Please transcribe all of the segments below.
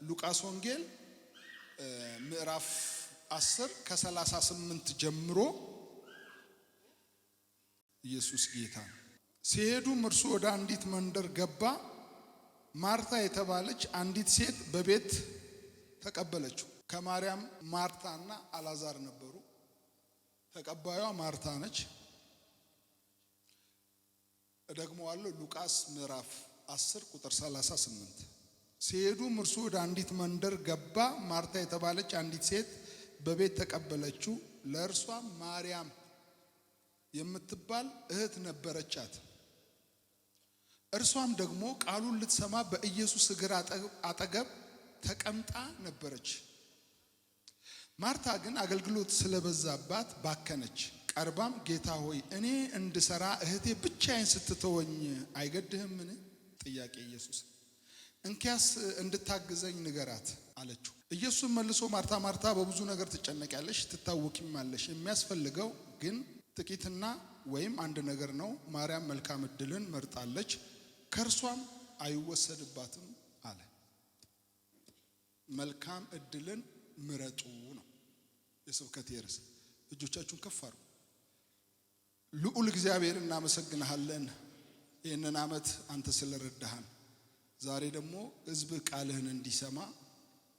ሉቃስ ወንጌል ምዕራፍ 10 ከ38 ጀምሮ ኢየሱስ ጌታ ሲሄዱም እርሱ ወደ አንዲት መንደር ገባ። ማርታ የተባለች አንዲት ሴት በቤት ተቀበለችው። ከማርያም ማርታና አላዛር ነበሩ። ተቀባዩዋ ማርታ ነች። ደግሞዋለሁ ሉቃስ ምዕራፍ 10 ቁጥር 38 ሲሄዱም እርሱ ወደ አንዲት መንደር ገባ። ማርታ የተባለች አንዲት ሴት በቤት ተቀበለችው። ለእርሷ ማርያም የምትባል እህት ነበረቻት። እርሷም ደግሞ ቃሉን ልትሰማ በኢየሱስ እግር አጠገብ ተቀምጣ ነበረች። ማርታ ግን አገልግሎት ስለበዛባት ባከነች። ቀርባም ጌታ ሆይ እኔ እንድሰራ እህቴ ብቻዬን ስትተወኝ አይገድህምን? ጥያቄ ኢየሱስ እንኪያስ እንድታግዘኝ ንገራት አለችው። ኢየሱስ መልሶ ማርታ ማርታ በብዙ ነገር ትጨነቂያለሽ ትታወቂማለሽ፣ የሚያስፈልገው ግን ጥቂትና ወይም አንድ ነገር ነው። ማርያም መልካም ዕድልን መርጣለች፣ ከእርሷም አይወሰድባትም አለ። መልካም ዕድልን ምረጡ ነው የስብከቴ ርዕስ። እጆቻችሁን ከፍ አድርጉ። ልዑል እግዚአብሔር እናመሰግንሃለን፣ ይህንን ዓመት አንተ ስለረዳሃን። ዛሬ ደግሞ ሕዝብ ቃልህን እንዲሰማ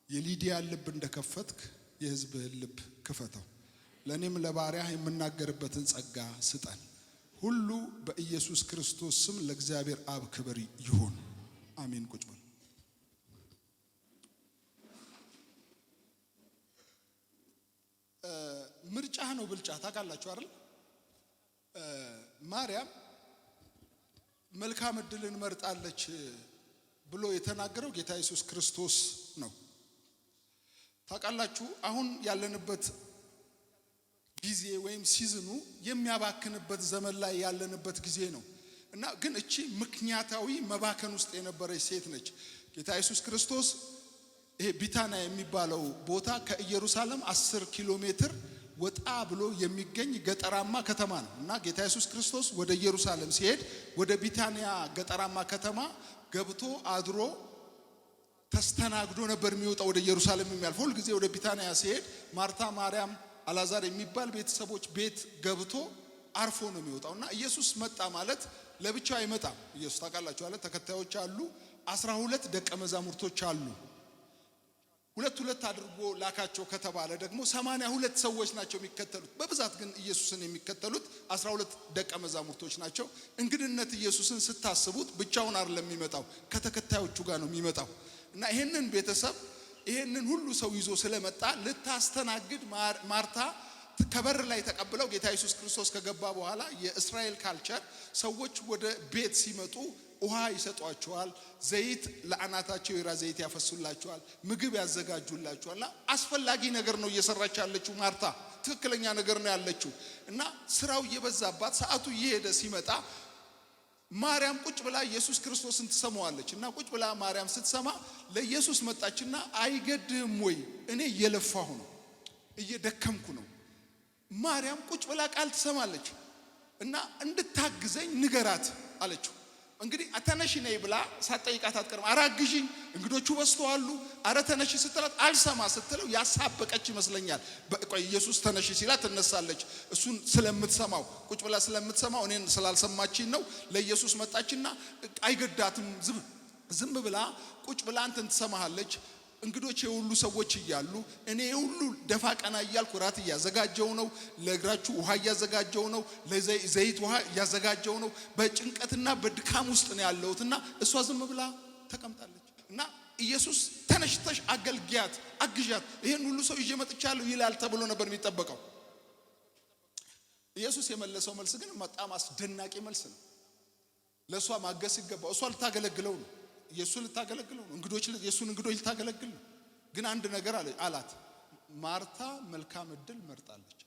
የሊዲያን ልብ እንደከፈትክ የሕዝብህን ልብ ክፈተው። ለእኔም ለባሪያህ የምናገርበትን ጸጋ ስጠን። ሁሉ በኢየሱስ ክርስቶስ ስም ለእግዚአብሔር አብ ክብር ይሁን፣ አሜን። ቁጭ በሉ። ምርጫህ ነው ብልጫ። ታውቃላችሁ አይደል? ማርያም መልካም ዕድልን መርጣለች ብሎ የተናገረው ጌታ ኢየሱስ ክርስቶስ ነው። ታውቃላችሁ አሁን ያለንበት ጊዜ ወይም ሲዝኑ የሚያባክንበት ዘመን ላይ ያለንበት ጊዜ ነው እና ግን እቺ ምክንያታዊ መባከን ውስጥ የነበረች ሴት ነች። ጌታ ኢየሱስ ክርስቶስ ይሄ ቢታንያ የሚባለው ቦታ ከኢየሩሳሌም 10 ኪሎ ሜትር ወጣ ብሎ የሚገኝ ገጠራማ ከተማ ነው እና ጌታ ኢየሱስ ክርስቶስ ወደ ኢየሩሳሌም ሲሄድ ወደ ቢታንያ ገጠራማ ከተማ ገብቶ አድሮ ተስተናግዶ ነበር የሚወጣው ወደ ኢየሩሳሌም የሚያልፍ። ሁሉ ጊዜ ወደ ቢታንያ ሲሄድ ማርታ፣ ማርያም፣ አላዛር የሚባል ቤተሰቦች ቤት ገብቶ አርፎ ነው የሚወጣውና ኢየሱስ መጣ ማለት ለብቻው አይመጣም። ኢየሱስ ታውቃላችሁ አለ ተከታዮች አሉ፣ 12 ደቀ መዛሙርቶች አሉ። ሁለት ሁለት አድርጎ ላካቸው ከተባለ ደግሞ 82 ሰዎች ናቸው የሚከተሉት። በብዛት ግን ኢየሱስን የሚከተሉት 12 ደቀ መዛሙርቶች ናቸው። እንግድነት ኢየሱስን ስታስቡት ብቻውን አይደለም የሚመጣው፣ ከተከታዮቹ ጋር ነው የሚመጣው እና ይሄንን ቤተሰብ ይሄንን ሁሉ ሰው ይዞ ስለመጣ ልታስተናግድ ማርታ ከበር ላይ ተቀብለው ጌታ ኢየሱስ ክርስቶስ ከገባ በኋላ የእስራኤል ካልቸር ሰዎች ወደ ቤት ሲመጡ ውሃ ይሰጧቸዋል፣ ዘይት ለአናታቸው የራ ዘይት ያፈሱላቸዋል፣ ምግብ ያዘጋጁላቸዋልና አስፈላጊ ነገር ነው እየሰራች ያለችው ማርታ። ትክክለኛ ነገር ነው ያለችው እና ስራው እየበዛባት ሰዓቱ እየሄደ ሲመጣ ማርያም ቁጭ ብላ ኢየሱስ ክርስቶስን ትሰማዋለች እና ቁጭ ብላ ማርያም ስትሰማ ለኢየሱስ መጣችና አይገድም ወይ እኔ እየለፋሁ ነው እየደከምኩ ነው። ማርያም ቁጭ ብላ ቃል ትሰማለች እና እንድታግዘኝ ንገራት አለችው። እንግዲህ ተነሺ ነይ ብላ ሳትጠይቃት አትቀርም። አራግዢኝ እንግዶቹ በስተዋሉ አረ ተነሺ ስትላት አልሰማ ስትለው ያሳበቀች ይመስለኛል። በቆይ ኢየሱስ ተነሺ ሲላት ትነሳለች። እሱን ስለምትሰማው ቁጭ ብላ ስለምትሰማው እኔን ስላልሰማችኝ ነው ለኢየሱስ መጣችና አይገዳትም። ዝም ብላ ቁጭ ብላ አንተን ትሰማሃለች። እንግዶች የሁሉ ሰዎች እያሉ እኔ ሁሉ ደፋ ቀና እያልኩ ራት እያዘጋጀው ነው፣ ለእግራችሁ ውሃ እያዘጋጀው ነው፣ ለዘይት ውሃ እያዘጋጀው ነው። በጭንቀትና በድካም ውስጥ ነው ያለሁትና እሷ ዝም ብላ ተቀምጣለች እና ኢየሱስ ተነሽተሽ አገልግያት አግዣት ይሄን ሁሉ ሰው ይዤ መጥቻለሁ ይላል ተብሎ ነበር የሚጠበቀው። ኢየሱስ የመለሰው መልስ ግን በጣም አስደናቂ መልስ ነው። ለሷ ማገስ ይገባው፣ እሷ ልታገለግለው ነው፣ ኢየሱስ ልታገለግለው ነው፣ የሱን እንግዶች ልታገለግል ነው። ግን አንድ ነገር አላት፣ ማርታ መልካም ዕድል መርጣለች።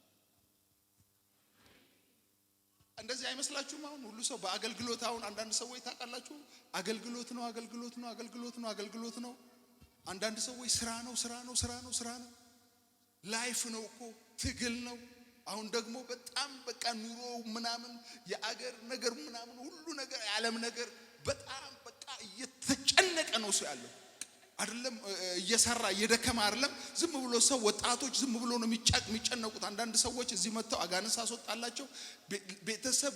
እንደዚህ አይመስላችሁም? አሁን ሁሉ ሰው በአገልግሎት አሁን አንዳንድ ሰዎች ታውቃላችሁ አገልግሎት ነው አገልግሎት ነው አገልግሎት ነው አገልግሎት ነው። አንዳንድ ሰዎች ስራ ነው ስራ ነው ስራ ነው ስራ ነው፣ ላይፍ ነው እኮ ትግል ነው። አሁን ደግሞ በጣም በቃ ኑሮ ምናምን የአገር ነገር ምናምን ሁሉ ነገር የዓለም ነገር በጣም በቃ እየተጨነቀ ነው ሰው ያለው። አይደለም እየሰራ እየደከመ አይደለም። ዝም ብሎ ሰው ወጣቶች ዝም ብሎ ነው የሚጨነቁት። አንዳንድ ሰዎች እዚህ መጥተው አጋንንት አስወጣላቸው ቤተሰብ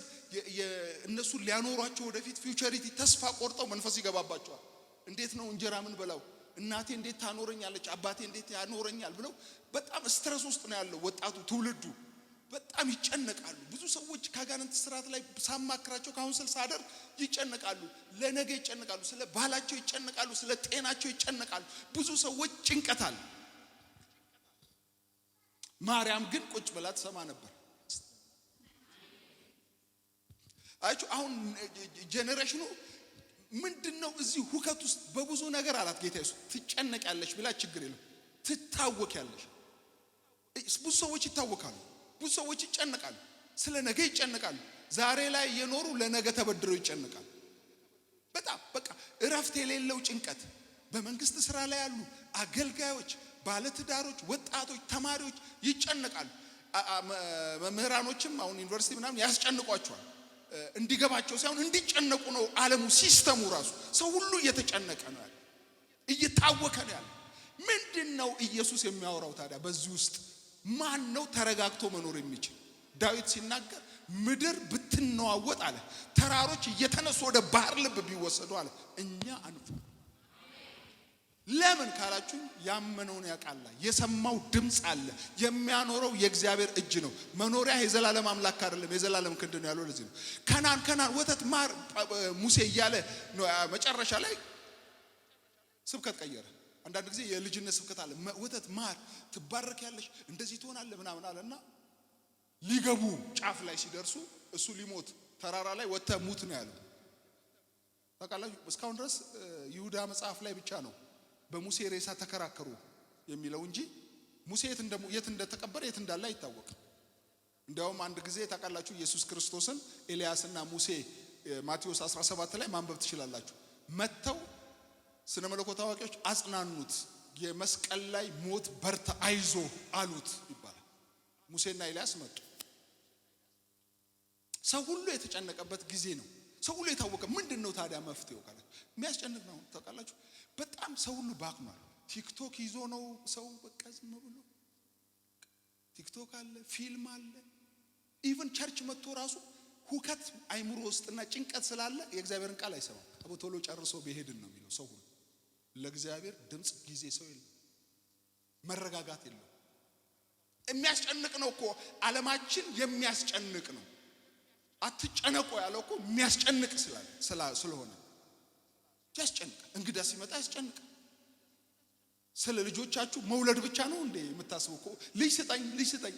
እነሱ ሊያኖሯቸው ወደፊት ፊውቸሪቲ ተስፋ ቆርጠው መንፈስ ይገባባቸዋል። እንዴት ነው እንጀራ ምን በላው፣ እናቴ እንዴት ታኖረኛለች፣ አባቴ እንዴት ያኖረኛል ብለው በጣም ስትረስ ውስጥ ነው ያለው ወጣቱ ትውልዱ። በጣም ይጨነቃሉ። ብዙ ሰዎች ከአጋንንት ስርዓት ላይ ሳማክራቸው ካውንስል ሳደር ይጨነቃሉ። ለነገ ይጨነቃሉ፣ ስለ ባላቸው ይጨነቃሉ፣ ስለ ጤናቸው ይጨነቃሉ። ብዙ ሰዎች ጭንቀት አለ። ማርያም ግን ቁጭ ብላ ትሰማ ነበር። አይችሁ አሁን ጀነሬሽኑ ምንድነው እዚህ ሁከት ውስጥ በብዙ ነገር አላት ጌታ ኢየሱስ። ትጨነቂያለሽ ብላ ችግር የለም፣ ትታወቂያለሽ። ብዙ ሰዎች ይታወቃሉ፣ ብዙ ሰዎች ይጨነቃሉ፣ ስለ ነገ ይጨነቃሉ። ዛሬ ላይ የኖሩ ለነገ ተበድረው ይጨነቃሉ። በጣም በቃ እረፍት የሌለው ጭንቀት። በመንግስት ስራ ላይ ያሉ አገልጋዮች፣ ባለትዳሮች፣ ወጣቶች፣ ተማሪዎች ይጨነቃሉ። መምህራኖችም አሁን ዩኒቨርሲቲ ምናምን ያስጨንቋቸዋል። እንዲገባቸው ሳይሆን እንዲጨነቁ ነው ዓለሙ፣ ሲስተሙ ራሱ። ሰው ሁሉ እየተጨነቀ ነው ያለ፣ እየታወከ ነው ያለ። ምንድነው ኢየሱስ የሚያወራው ታዲያ? በዚህ ውስጥ ማን ነው ተረጋግቶ መኖር የሚችል? ዳዊት ሲናገር ምድር ብትነዋወጥ አለ፣ ተራሮች እየተነሱ ወደ ባህር ልብ ቢወሰዱ አለ፣ እኛ አንፉ። ለምን ካላችሁ ያመነውን ያውቃል። የሰማው ድምጽ አለ። የሚያኖረው የእግዚአብሔር እጅ ነው። መኖሪያ የዘላለም አምላክ አይደለም፣ የዘላለም ክንድ ነው ያለው። ለዚህ ነው ከናን ወተት ማር ሙሴ እያለ ነው መጨረሻ ላይ ስብከት ቀየረ። አንዳንድ ጊዜ የልጅነት ስብከት አለ። ወተት ማር ትባረኪያለሽ፣ እንደዚህ ትሆናለህ ምናምን አለና ሊገቡ ጫፍ ላይ ሲደርሱ እሱ ሊሞት ተራራ ላይ ወጥተህ ሙት ነው ያለው። ታውቃላችሁ እስካሁን ድረስ ይሁዳ መጽሐፍ ላይ ብቻ ነው በሙሴ ሬሳ ተከራከሩ የሚለው እንጂ ሙሴ የት እንደተቀበረ የት እንዳለ አይታወቅም። እንዲያውም አንድ ጊዜ ታውቃላችሁ ኢየሱስ ክርስቶስን ኤልያስና ሙሴ ማቴዎስ 17 ላይ ማንበብ ትችላላችሁ። መተው ስነ መለኮት አዋቂዎች አጽናኑት፣ የመስቀል ላይ ሞት በርታ አይዞ አሉት ይባላል። ሙሴና ኤልያስ መጡ። ሰው ሁሉ የተጨነቀበት ጊዜ ነው። ሰው ሁሉ የታወቀ ምንድነው ታዲያ መፍትሄው ካለ የሚያስጨንቅ ነው። ታውቃላችሁ በጣም ሰው ሁሉ ባክኗል። ቲክቶክ ይዞ ነው ሰው በቃ ዝም ብሎ ቲክቶክ አለ፣ ፊልም አለ። ኢቭን ቸርች መጥቶ ራሱ ሁከት አይምሮ ውስጥና ጭንቀት ስላለ የእግዚአብሔርን ቃል አይሰማም። ቶሎ ጨርሶ ቢሄድን ነው የሚለው ሰው ሁሉ። ለእግዚአብሔር ድምጽ ጊዜ ሰው የለም፣ መረጋጋት የለም። የሚያስጨንቅ ነው እኮ ዓለማችን የሚያስጨንቅ ነው። አትጨነቁ ያለው እኮ የሚያስጨንቅ ስለሆነ ያስጨንቃል። እንግዳ ሲመጣ ያስጨንቃል። ስለ ልጆቻችሁ መውለድ ብቻ ነው እንዴ የምታስቡ? እኮ ልጅ ስጠኝ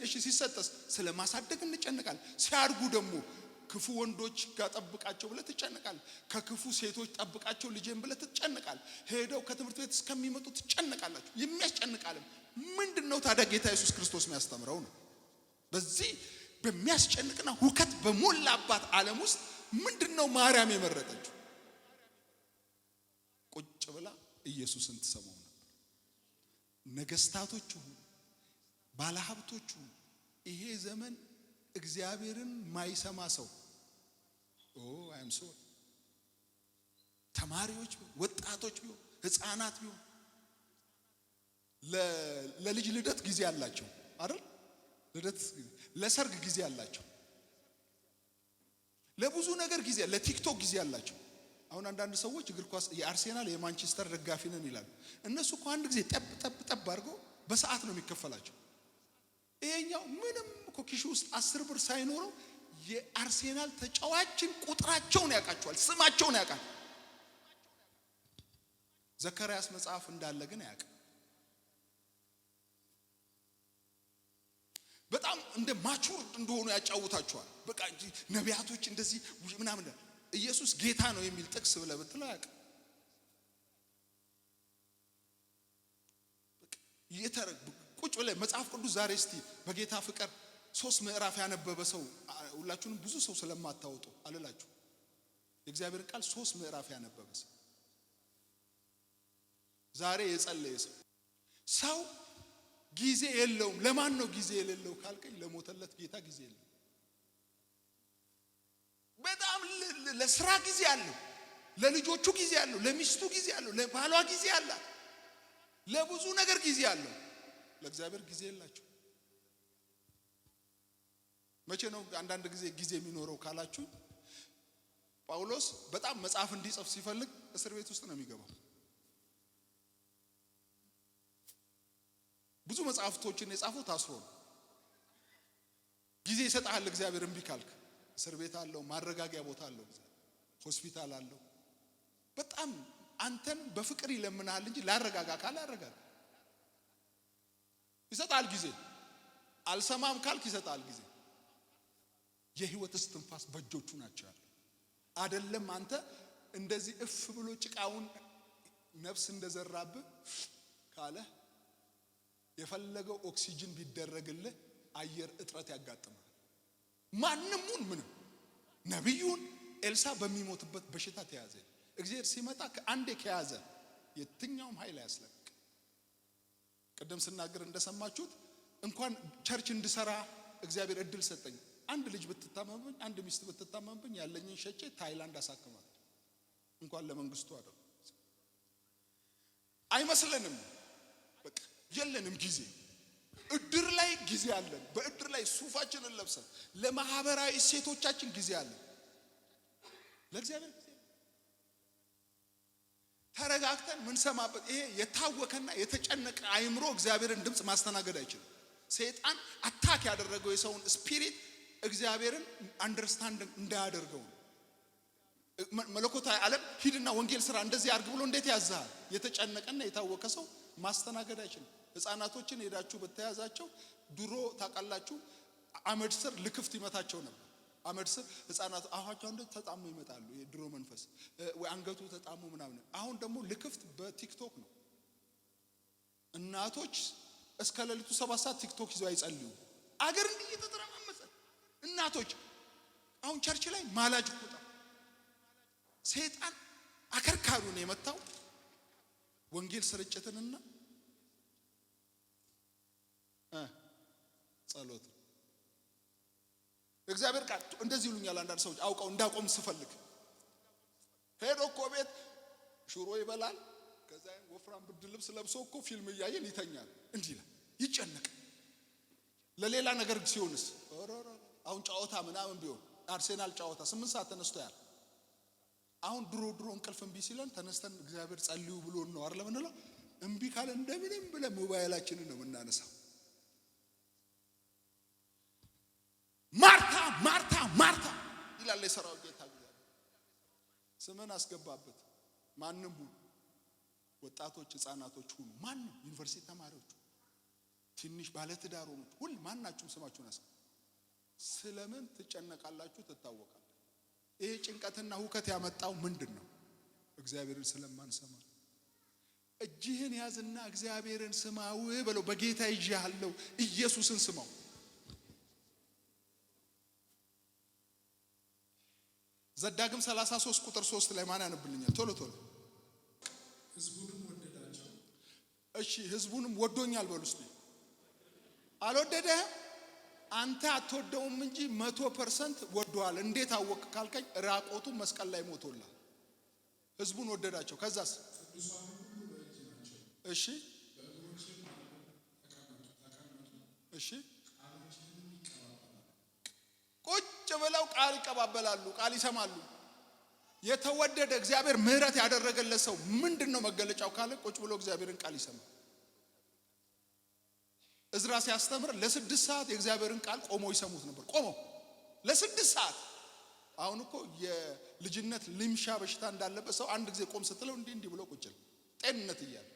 እሺ፣ ሲሰጠስ ስለ ማሳደግ እንጨነቃለን። ሲያድጉ ደግሞ ክፉ ወንዶች ጋር ጠብቃቸው ብለህ ትጨነቃለህ። ከክፉ ሴቶች ጠብቃቸው ልጄን ብለህ ትጨነቃለህ። ሄደው ከትምህርት ቤት እስከሚመጡ ትጨነቃላችሁ። የሚያስጨንቃል ምንድነው ታዲያ? ጌታ ኢየሱስ ክርስቶስ የሚያስተምረው ነው። በዚህ በሚያስጨንቅና ሁከት በሞላባት ዓለም ውስጥ ምንድነው ማርያም የመረጠችው? ቁጭ ብላ ኢየሱስን ትሰማው ነበር። ነገስታቶቹ፣ ባለሀብቶቹ፣ ይሄ ዘመን እግዚአብሔርን ማይሰማ ሰው አይም ሶ ተማሪዎች፣ ወጣቶች፣ ህፃናት ቢሆን ለልጅ ልደት ጊዜ አላቸው አይደል? ልደት ለሰርግ ጊዜ አላቸው። ለብዙ ነገር ጊዜ፣ ለቲክቶክ ጊዜ አላቸው። አሁን አንዳንድ ሰዎች እግር ኳስ የአርሴናል የማንቸስተር ደጋፊ ነን ይላሉ። እነሱ እኮ አንድ ጊዜ ጠብ አድርገው በሰዓት ነው የሚከፈላቸው። ይሄኛው ምንም እኮ ኪሹ ውስጥ 10 ብር ሳይኖረው የአርሴናል ተጫዋችን ቁጥራቸውን ያውቃቸዋል፣ ስማቸውን ያውቃል። ዘካርያስ መጽሐፍ እንዳለ ግን አያውቅም። በጣም እንደ ማቹር እንደሆኑ ያጫውታቸዋል። በቃ ነቢያቶች እንደዚህ ምናምን ኢየሱስ ጌታ ነው የሚል ጥቅስ ብለህ ብትለው አያውቅም። ቁጭ ብለህ መጽሐፍ ቅዱስ ዛሬ እስቲ በጌታ ፍቅር 3 ምዕራፍ ያነበበ ሰው ሁላችሁንም ብዙ ሰው ስለማታወጡ አልላችሁ። የእግዚአብሔር ቃል 3 ምዕራፍ ያነበበ ሰው ዛሬ የጸለየ ሰው ጊዜ የለውም። ለማን ነው ጊዜ የሌለው ካልከኝ ለሞተለት ጌታ ጊዜ የለው። በጣም ለስራ ጊዜ አለው፣ ለልጆቹ ጊዜ አለው፣ ለሚስቱ ጊዜ አለው፣ ለባሏ ጊዜ አላት። ለብዙ ነገር ጊዜ አለው። ለእግዚአብሔር ጊዜ የላችሁ። መቼ ነው አንዳንድ ጊዜ የሚኖረው ካላችሁ፣ ጳውሎስ በጣም መጽሐፍ እንዲጽፍ ሲፈልግ እስር ቤት ውስጥ ነው የሚገባው። ብዙ መጽሐፍቶችን የጻፈው ታስሮ ነው። ጊዜ ይሰጣል እግዚአብሔር እምቢ ካልክ። እስር ቤት አለው፣ ማረጋጊያ ቦታ አለው፣ ሆስፒታል አለው። በጣም አንተን በፍቅር ይለምናል እንጂ ላረጋጋ ካለ አረጋጋ። ይሰጣል ጊዜ። አልሰማም ካልክ ይሰጣል ጊዜ። የህይወት እስትንፋስ በእጆቹ ናቸው ያለው። አይደለም አንተ እንደዚህ እፍ ብሎ ጭቃውን ነፍስ እንደዘራብህ ካለ የፈለገው ኦክሲጅን ቢደረግልህ አየር እጥረት ያጋጥማል። ማንሙን ምንም ነብዩን ኤልሳ በሚሞትበት በሽታ ተያዘ። እግዚአብሔር ሲመጣ ከአንዴ ከያዘ የትኛውም ኃይል ያስለቅ። ቀደም ስናገር እንደሰማችሁት እንኳን ቸርች እንድሰራ እግዚአብሔር እድል ሰጠኝ። አንድ ልጅ ብትታመምብኝ፣ አንድ ሚስት ብትታመምብኝ ያለኝን ሸጬ ታይላንድ አሳክማት። እንኳን ለመንግስቱ አይደለም አይመስለንም። በቃ የለንም ጊዜ። እድር ላይ ጊዜ አለን። በእድር ላይ ሱፋችንን ለብሰን ለማህበራዊ እሴቶቻችን ጊዜ አለን። ለእግዚአብሔር ጊዜ ተረጋግተን ምን ሰማበት። ይሄ የታወከና የተጨነቀ አይምሮ እግዚአብሔርን ድምጽ ማስተናገድ አይችልም። ሰይጣን አታክ ያደረገው የሰውን ስፒሪት እግዚአብሔርን አንደርስታንድ እንዳያደርገው። መለኮታዊ ዓለም ሂድና ወንጌል ስራ እንደዚህ አድርግ ብሎ እንዴት ያዛል? የተጨነቀና የታወከ ሰው ማስተናገድ አይችልም። ህፃናቶችን ሄዳችሁ በተያዛቸው ድሮ ታውቃላችሁ አመድ ስር ልክፍት ይመታቸው ነበር። አመድ ስር ህፃናት አዋቸው እንደ ተጣሙ ይመጣሉ። የድሮ መንፈስ ወይ አንገቱ ተጣሙ ምናምን። አሁን ደግሞ ልክፍት በቲክቶክ ነው። እናቶች እስከ ሌሊቱ 7 ሰዓት ቲክቶክ ይዘው አይጸልዩ። አገር እንዲህ እየተተረማመሰ እናቶች አሁን ቸርች ላይ ማላጅ ቆጣ። ሰይጣን አከርካሪውን የመታው ወንጌል ስርጭትንና ጸሎት። እግዚአብሔር ቃል እንደዚህ ይሉኛል አንዳንድ ሰዎች አውቀው እንዳቆም ስፈልግ። ሄዶ እኮ ቤት ሽሮ ይበላል፣ ከዛ ወፍራም ብርድ ልብስ ለብሶ እኮ ፊልም እያየን ይተኛል። እንዲህ ይላል፣ ይጨነቅ። ለሌላ ነገር ሲሆንስ አሁን ጫወታ ምናምን ቢሆን አርሴናል ጫወታ 8 ሰዓት ተነስቶ ያል። አሁን ድሮ እንቅልፍ እምቢ ሲለን ተነስተን እግዚአብሔር ጸልዩ ብሎን ነው አይደል ምንለው። እምቢ ካለ እንደምንም ብለን ሞባይላችንን ነው የምናነሳው። ማርታ ማርታ ማርታ ይላል የሰራዊት ጌታ እግዚአብሔር። ስምን አስገባበት። ማንም ሁሉ ወጣቶች፣ ህፃናቶች ሁሉ ማንም ዩኒቨርሲቲ ተማሪዎች፣ ትንሽ ባለትዳር ሆኖች ሁሉ ማናችሁም ስማችሁን አስገቡ። ስለምን ትጨነቃላችሁ? ትታወቃላችሁ። ይሄ ጭንቀትና ሁከት ያመጣው ምንድነው? እግዚአብሔርን ስለማንሰማ። እጅህን ያዝና እግዚአብሔርን ስማው በለው። በጌታ ይዤሃለሁ፣ ኢየሱስን ስማው። ዘዳግም 33 ቁጥር 3 ላይ ማን ያነብልኛል? ቶሎ ህዝቡንም ወደዳቸው። እሺ ህዝቡንም ወዶኛል በሉ እስቲ። አልወደደህም? አንተ አትወደውም እንጂ 100% ወዷል። እንዴት አወቅ ካልከኝ ራቆቱ መስቀል ላይ ሞቶላል። ህዝቡን ወደዳቸው። ከዛስ ቅዱሳን ሁሉ በእጅ ናቸው። እሺ በእግሮችም ተቀመጡ። እሺ ቃሎችንም ይቀባበላሉ። ቁጭ ብለው ቃል ይቀባበላሉ፣ ቃል ይሰማሉ። የተወደደ እግዚአብሔር ምህረት ያደረገለት ሰው ምንድነው መገለጫው ካለ ቁጭ ብሎ እግዚአብሔርን ቃል ይሰማል። እዝራ ሲያስተምር ለ6 ሰዓት የእግዚአብሔርን ቃል ቆመው ይሰሙት ነበር። ቆመው ለ6 ሰዓት። አሁን እኮ የልጅነት ልምሻ በሽታ እንዳለበት ሰው አንድ ጊዜ ቆም ስትለው እንዲህ ብሎ ቁጭ ይላል፣ ጤንነት እያለ።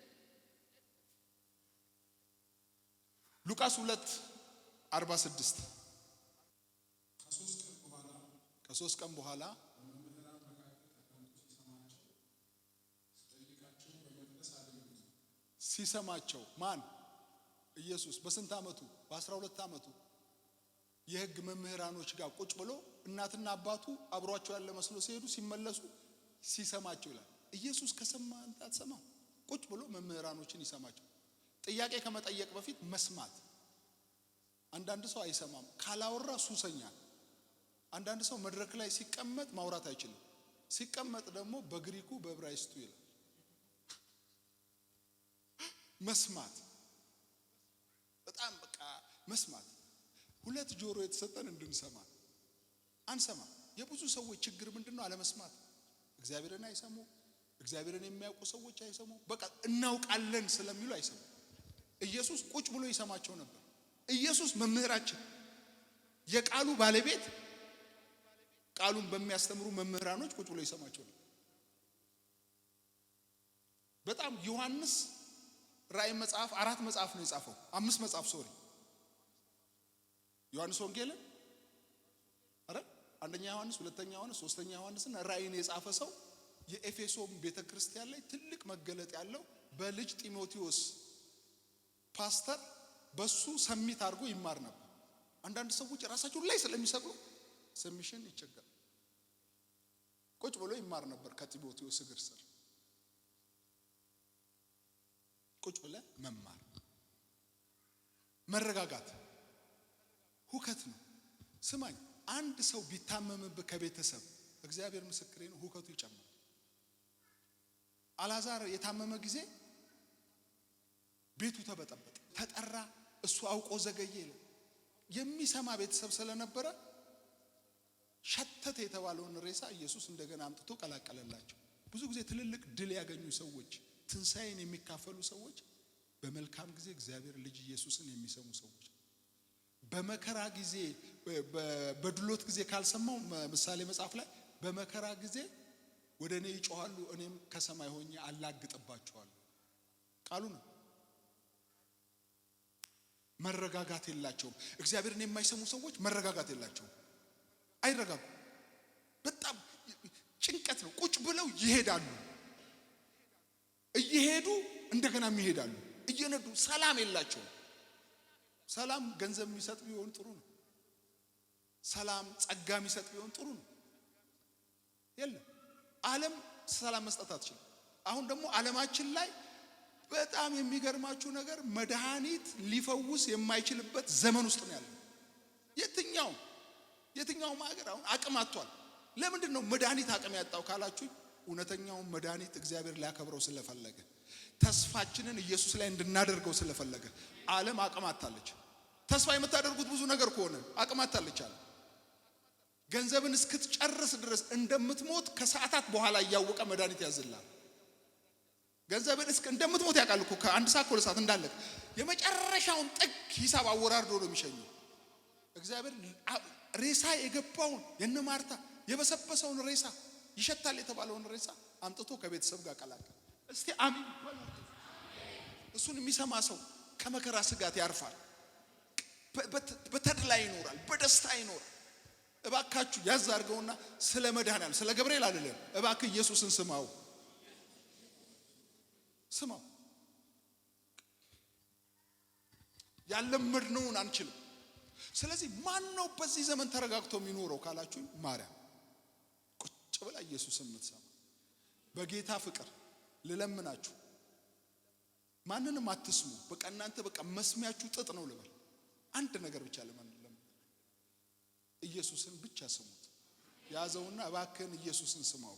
ሉቃስ 2:46 ከ3 ቀን በኋላ ሲሰማቸው ማን? ኢየሱስ። በስንት ዓመቱ? በ12 ዓመቱ የሕግ መምህራኖች ጋር ቁጭ ብሎ እናትና አባቱ አብሯቸው ያለ መስሎ ሲሄዱ ሲመለሱ ሲሰማቸው ይላል። ኢየሱስ ከሰማ አንተ አትሰማም? ቁጭ ብሎ መምህራኖችን ይሰማቸው። ጥያቄ ከመጠየቅ በፊት መስማት። አንዳንድ ሰው አይሰማም፣ ካላወራ ሱሰኛ። አንዳንድ ሰው መድረክ ላይ ሲቀመጥ ማውራት አይችልም። ሲቀመጥ ደግሞ በግሪኩ በዕብራይስጡ ይላል። መስማት በጣም በቃ መስማት። ሁለት ጆሮ የተሰጠን እንድንሰማ አንሰማ። የብዙ ሰዎች ችግር ምንድነው? አለመስማት። እግዚአብሔርን አይሰሙ። እግዚአብሔርን የሚያውቁ ሰዎች አይሰሙ። በቃ እናውቃለን ስለሚሉ አይሰሙ። ኢየሱስ ቁጭ ብሎ ይሰማቸው ነበር። ኢየሱስ መምህራችን፣ የቃሉ ባለቤት፣ ቃሉን በሚያስተምሩ መምህራኖች ቁጭ ብሎ ይሰማቸው ነበር። በጣም ዮሐንስ ራእይ መጽሐፍ 4 መጽሐፍ ነው የጻፈው። 5 መጽሐፍ ሶሪ ዮሐንስ ወንጌልን አንደኛ ዮሐንስ፣ ሁለተኛ ዮሐንስ፣ ሶስተኛ ዮሐንስና ራእይን የጻፈ ሰው የኤፌሶን ቤተክርስቲያን ላይ ትልቅ መገለጥ ያለው በልጅ ጢሞቴዎስ ፓስተር በሱ ሰሚት አድርጎ ይማር ነበር። አንዳንድ ሰዎች ራሳቸው ላይ ስለሚሰቅሉ ሰሚሽን ይቸገራል። ቁጭ ብሎ ይማር ነበር ከጢሞቴዎስ እግር ስር ቁጭ ብለ መማር። መረጋጋት ሁከት ነው። ስማኝ፣ አንድ ሰው ቢታመምብህ ከቤተሰብ እግዚአብሔር ምስክሬ ነው ሁከቱ ይጨምራል። አልዓዛር የታመመ ጊዜ ቤቱ ተበጠበጠ፣ ተጠራ። እሱ አውቆ ዘገየ ይላል። የሚሰማ ቤተሰብ ስለነበረ ሸተተ የተባለውን ሬሳ ኢየሱስ እንደገና አምጥቶ ቀላቀለላቸው። ብዙ ጊዜ ትልልቅ ድል ያገኙ ሰዎች፣ ትንሣኤን የሚካፈሉ ሰዎች በመልካም ጊዜ እግዚአብሔር ልጅ ኢየሱስን የሚሰሙ ሰዎች፣ በመከራ ጊዜ በድሎት ጊዜ ካልሰማው ምሳሌ መጽሐፍ ላይ በመከራ ጊዜ ወደ እኔ ይጮሃሉ፣ እኔም ከሰማይ ሆኜ አላግጥባቸዋለሁ ቃሉ ነው። መረጋጋት የላቸውም። እግዚአብሔርን የማይሰሙ ሰዎች መረጋጋት የላቸውም፣ አይረጋጉ። በጣም ጭንቀት ነው። ቁጭ ብለው ይሄዳሉ፣ እየሄዱ እንደገና ይሄዳሉ፣ እየነዱ ሰላም የላቸውም። ሰላም ገንዘብ የሚሰጥ ቢሆን ጥሩ ነው። ሰላም ጸጋ የሚሰጥ ቢሆን ጥሩ ነው። የለም ዓለም ሰላም መስጠት አትችልም። አሁን ደግሞ ዓለማችን ላይ በጣም የሚገርማችሁ ነገር መድኃኒት ሊፈውስ የማይችልበት ዘመን ውስጥ ነው ያለው። የትኛውም ሀገር አሁን አቅም አጥቷል። ለምንድን ነው መድኃኒት አቅም ያጣው ካላችሁ፣ እውነተኛውን መድኃኒት እግዚአብሔር ሊያከብረው ስለፈለገ፣ ተስፋችንን ኢየሱስ ላይ እንድናደርገው ስለፈለገ ዓለም አቅም አጣለች። ተስፋ የምታደርጉት ብዙ ነገር ከሆነ አቅም አጣለች አለ። ገንዘብን እስክትጨርስ ድረስ እንደምትሞት ከሰዓታት በኋላ እያወቀ መድኃኒት ያዝላል። ገንዘብን እንደምትሞት ያውቃል እኮ ከአንድ ሰዓት ከሁለት ሰዓት እንዳለቅ የመጨረሻውን ጥግ ሂሳብ አወራርዶ ነው የሚሸኘው። እግዚአብሔር ሬሳ የገባውን የነ ማርታ የበሰበሰውን ሬሳ ይሸታል የተባለውን ሬሳ አምጥቶ ከቤተሰብ ጋር ቀላቀለ። እስቲ አሜን። እሱን የሚሰማ ሰው ከመከራ ስጋት ያርፋል፣ በተድላ ይኖራል፣ በደስታ ይኖራል። እባካችሁ ያዝ አድርገውና ስለ መድኃኒዓለም ስለ ገብርኤል አይደለም፣ እባክህ ኢየሱስን ስማው። ያለመድነውን አንችልም። ስለዚህ ማን ነው በዚህ ዘመን ተረጋግቶ የሚኖረው ካላችሁ፣ ማርያም ቁጭ ብላ ኢየሱስን የምትሰማ በጌታ ፍቅር ልለምናችሁ፣ ማንንም አትስሙ። በቃ እናንተ በቃ መስሚያችሁ ጥጥ ነው ልበል። አንድ ነገር ብቻ ለምን ኢየሱስን ብቻ ስሙት። ያዘውና እባክህን ኢየሱስን ስማው።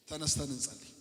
ተነስተን እንጸልይ።